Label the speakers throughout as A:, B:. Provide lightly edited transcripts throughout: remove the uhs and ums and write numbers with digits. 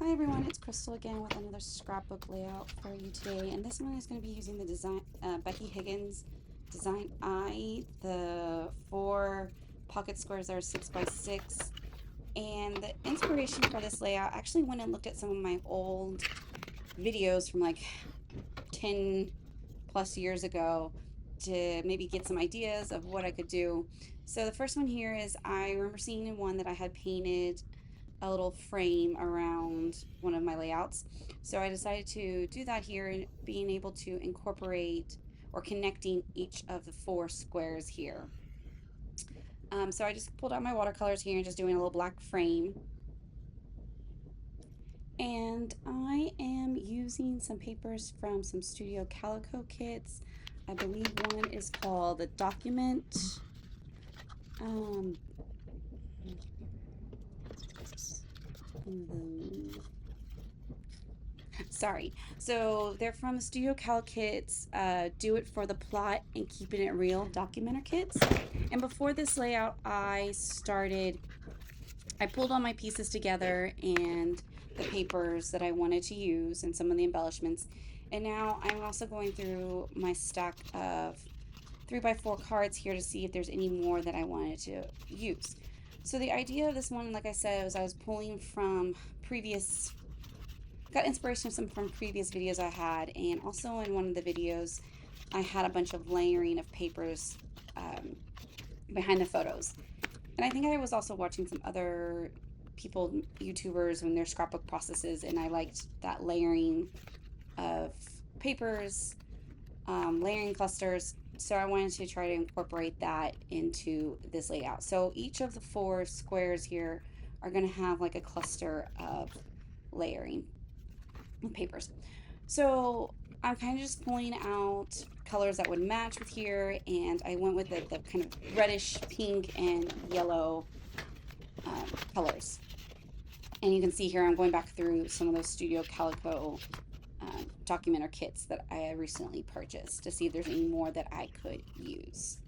A: Hi everyone, it's Crystal again with another scrapbook layout for you today, and this one is going to be using the design Becky Higgins design eye, the 4 pocket squares that are 6x6. And the inspiration for this layout, I actually went and looked at some of my old videos from like 10 plus years ago to maybe get some ideas of what I could do. So the first one here is I remember seeing one that I had painted a little frame around one of my layouts. So I decided to do that here, and being able to incorporate or connecting each of the 4 squares here. So I just pulled out my watercolors here and just doing a little black frame. And I am using some papers from some Studio Calico kits. I believe one is called the Document. Sorry. So they're from the Studio Cal kits, Do It for the Plot and Keeping It Real documenter kits. And before this layout, I pulled all my pieces together and the papers that I wanted to use and some of the embellishments. And now I'm also going through my stack of 3x4 cards here to see if there's any more that I wanted to use. So the idea of this one, like I said, was I was pulling from got inspiration from previous videos I had, and also in one of the videos I had a bunch of layering of papers behind the photos. And I think I was also watching some other people, YouTubers, and their scrapbook processes, and I liked that layering of papers, layering clusters. So I wanted to try to incorporate that into this layout. So each of the 4 squares here are going to have like a cluster of layering papers. So I'm kind of just pulling out colors that would match with here, and I went with the kind of reddish pink and yellow colors. And you can see here I'm going back through some of those Studio Calico documenter kits that I recently purchased to see if there's any more that I could use.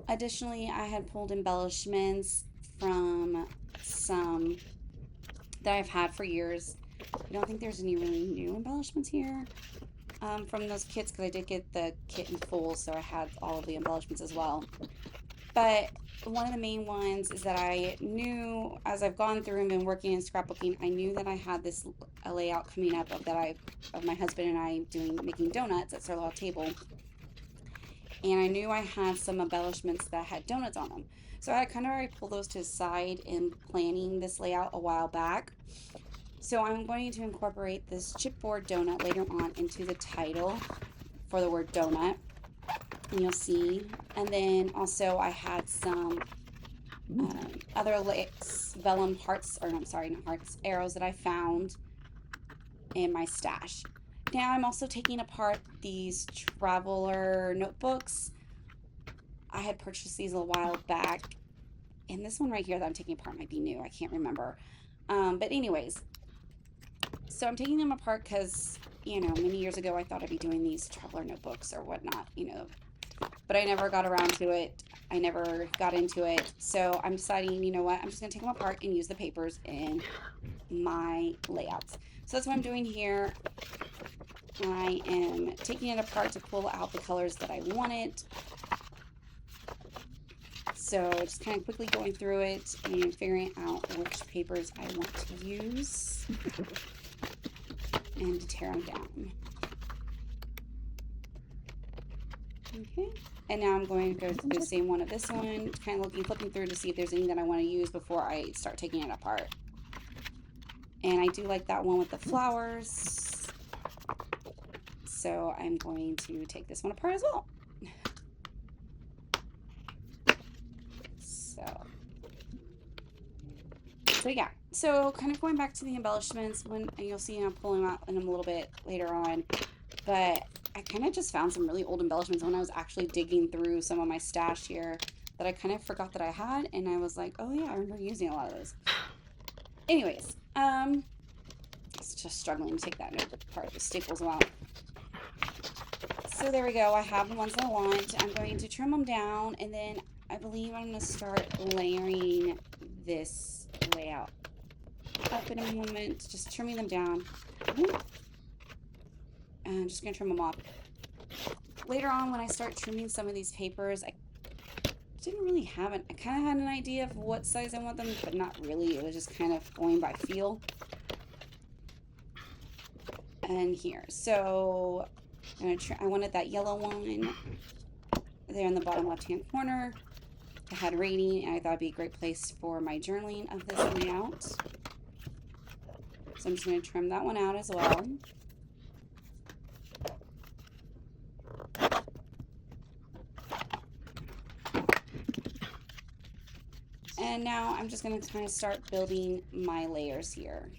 A: Additionally, I had pulled embellishments from some that I've had for years. I don't think there's any really new embellishments here from those kits, because I did get the kit in full, so I had all of the embellishments as well. But one of the main ones is that I knew, as I've gone through and been working in scrapbooking, I knew that I had this layout coming up of my husband and I making donuts at Sur La Table. And I knew I had some embellishments that had donuts on them. So I kind of already pulled those to the side in planning this layout a while back. So I'm going to incorporate this chipboard donut later on into the title for the word donut, and you'll see. And then also I had some other vellum hearts, or I'm sorry, not hearts, arrows that I found in my stash. Now I'm also taking apart these traveler notebooks. I had purchased these a while back, and this one right here that I'm taking apart might be new. I can't remember. But anyways, so I'm taking them apart because, many years ago I thought I'd be doing these traveler notebooks or whatnot, but I never got around to it. I never got into it. So I'm deciding, you know what, I'm just going to take them apart and use the papers in my layouts. So that's what I'm doing here. I am taking it apart to pull out the colors that I wanted. So just kind of quickly going through it and figuring out which papers I want to use and to tear them down. Okay, and now I'm going to go through the same one of this one, kind of flipping through to see if there's any that I want to use before I start taking it apart. And I do like that one with the flowers, so I'm going to take this one apart as well. So yeah, so kind of going back to the embellishments, and you'll see I'm pulling them out in them a little bit later on, but I kind of just found some really old embellishments when I was actually digging through some of my stash here that I kind of forgot that I had, and I was like, oh yeah, I remember using a lot of those. Anyways, it's just struggling to take that notebook apart. The staples them out. So there we go. I have the ones I want. I'm going to trim them down, and then I believe I'm going to start layering this layout. Oh, up in a moment, just trimming them down. And I'm just going to trim them off. Later on, when I start trimming some of these papers, I didn't really have I kind of had an idea of what size I want them, but not really. It was just kind of going by feel. And here, so I wanted that yellow one there in the bottom left-hand corner. I had rating, and I thought it'd be a great place for my journaling of this layout. So I'm just going to trim that one out as well. And now I'm just going to kind of start building my layers here.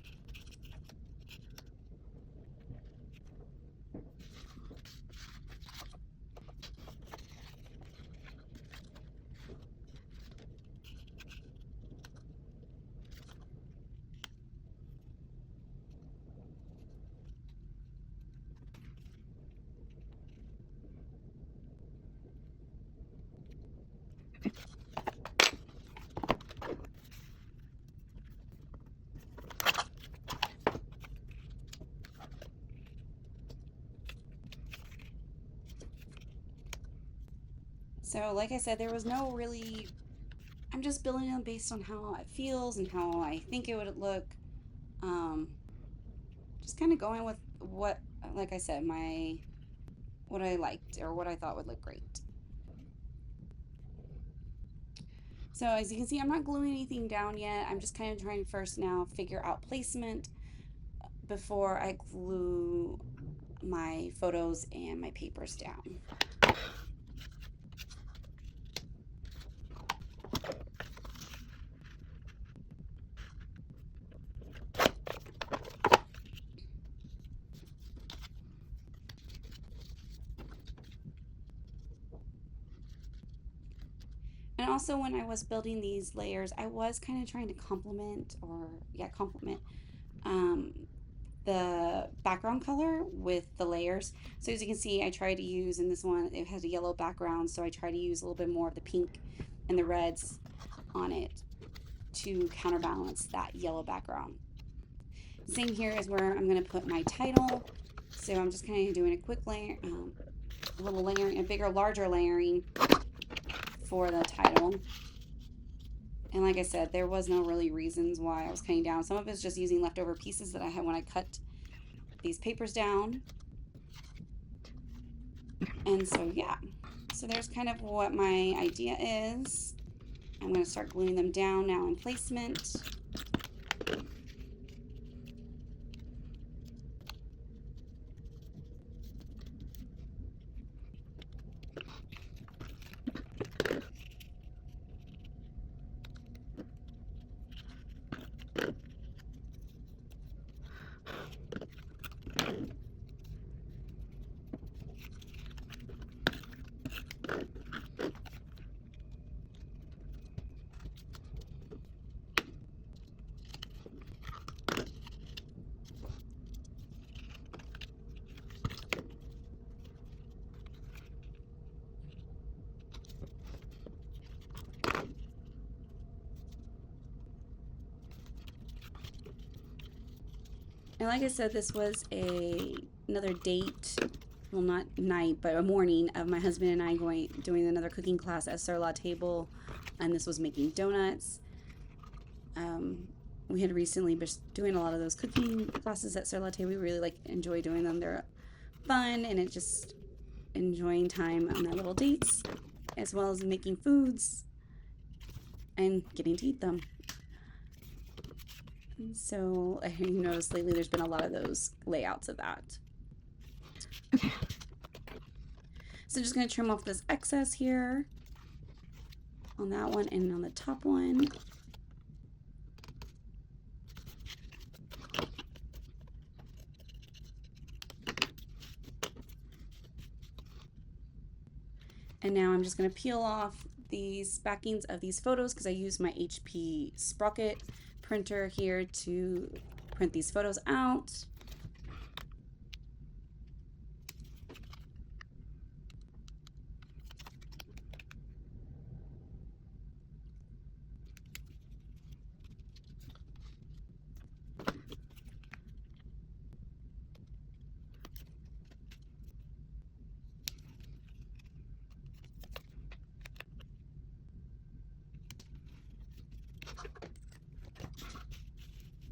A: So like I said, there was no really, I'm just building them based on how it feels and how I think it would look. Just kind of going with what, like I said, what I liked or what I thought would look great. So as you can see, I'm not gluing anything down yet. I'm just kind of trying first now figure out placement before I glue my photos and my papers down. And also when I was building these layers, I was kind of trying to complement the background color with the layers. So as you can see, I tried to use, in this one, it has a yellow background, so I try to use a little bit more of the pink and the reds on it to counterbalance that yellow background. Same here is where I'm going to put my title. So I'm just kind of doing a quick layer, a little layering, a bigger, larger layering for the title. And like I said, there was no really reasons why I was cutting down. Some of it's just using leftover pieces that I had when I cut these papers down. And so yeah, so there's kind of what my idea is. I'm going to start gluing them down now in placement. And like I said, this was another date, well, not night, but a morning of my husband and I doing another cooking class at Sur La Table, and this was making donuts. We had recently been doing a lot of those cooking classes at Sur La Table. We really enjoy doing them. They're fun, and it's just enjoying time on our little dates, as well as making foods and getting to eat them. So you notice lately there's been a lot of those layouts of that. Okay. So just going to trim off this excess here on that one and on the top one. And now I'm just going to peel off these backings of these photos because I use my HP Sprocket printer here to print these photos out.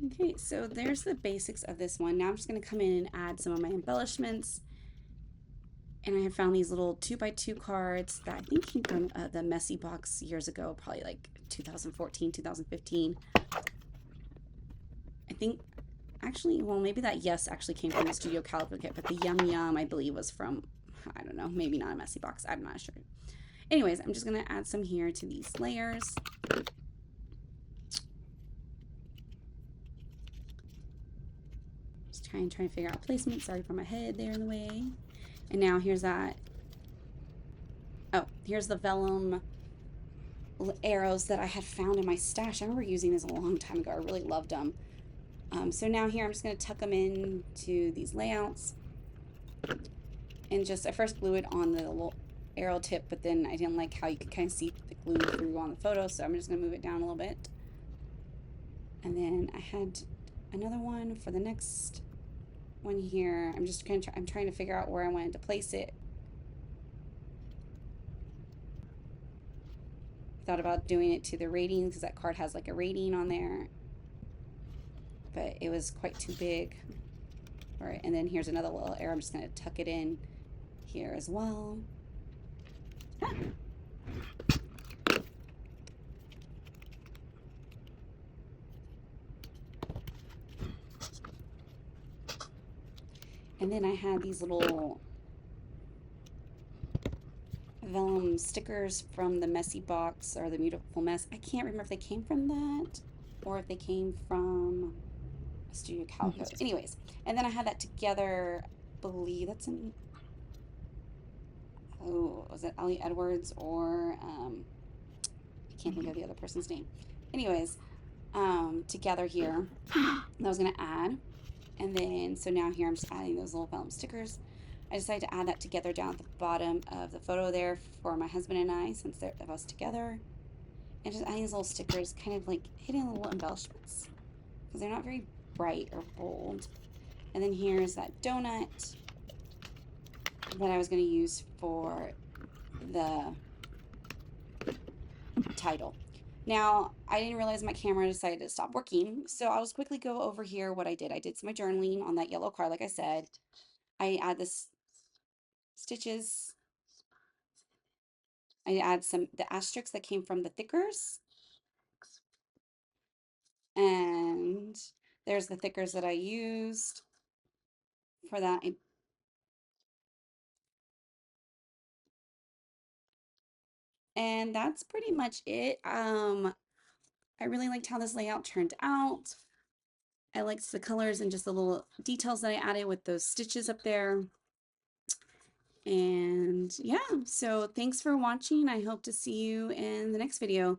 A: Okay, so there's the basics of this one. Now I'm just going to come in and add some of my embellishments. And I had found these little 2x2 cards that I think came from the Messy box years ago, probably like 2014, 2015. I think, actually, well, maybe that yes actually came from the Studio Calico kit, but the Yum Yum, I believe, was from, I don't know, maybe not a Messy box. I'm not sure. Anyways, I'm just going to add some here to these layers. Just trying to figure out placement. Sorry for my head there in the way. And now here's that. Oh, here's the vellum arrows that I had found in my stash. I remember using these a long time ago. I really loved them. So now here I'm just going to tuck them into these layouts. And just, I first glued it on the little arrow tip, but then I didn't like how you could kind of see the glue through on the photo, so I'm just going to move it down a little bit. And then I had another one for the next one here. I'm just I'm trying to figure out where I wanted to place it. I thought about doing it to the rating because that card has like a rating on there, but it was quite too big. All right, and then here's another little arrow. I'm just going to tuck it in here as well. And then I had these little vellum stickers from the Messy box or the Beautiful Mess. I can't remember if they came from that or if they came from a Studio Calico. Anyways, and then I had that together. I believe that's in, oh, was it Ellie Edwards or I can't think of the other person's name. Anyways, together here that I was gonna add. And then, so now here I'm just adding those little vellum stickers. I decided to add that together down at the bottom of the photo there for my husband and I, since they're of us together. And just adding these little stickers, kind of like hitting little embellishments, because they're not very bright or bold. And then here's that donut that I was going to use for the title. Now, I didn't realize my camera decided to stop working, so I'll just quickly go over here what I did. I did some of my journaling on that yellow card, like I said. I add this stitches. I add the asterisks that came from the thickers. And there's the thickers that I used for that. And that's pretty much it. I really liked how this layout turned out. I liked the colors and just the little details that I added with those stitches up there. And yeah, so thanks for watching. I hope to see you in the next video.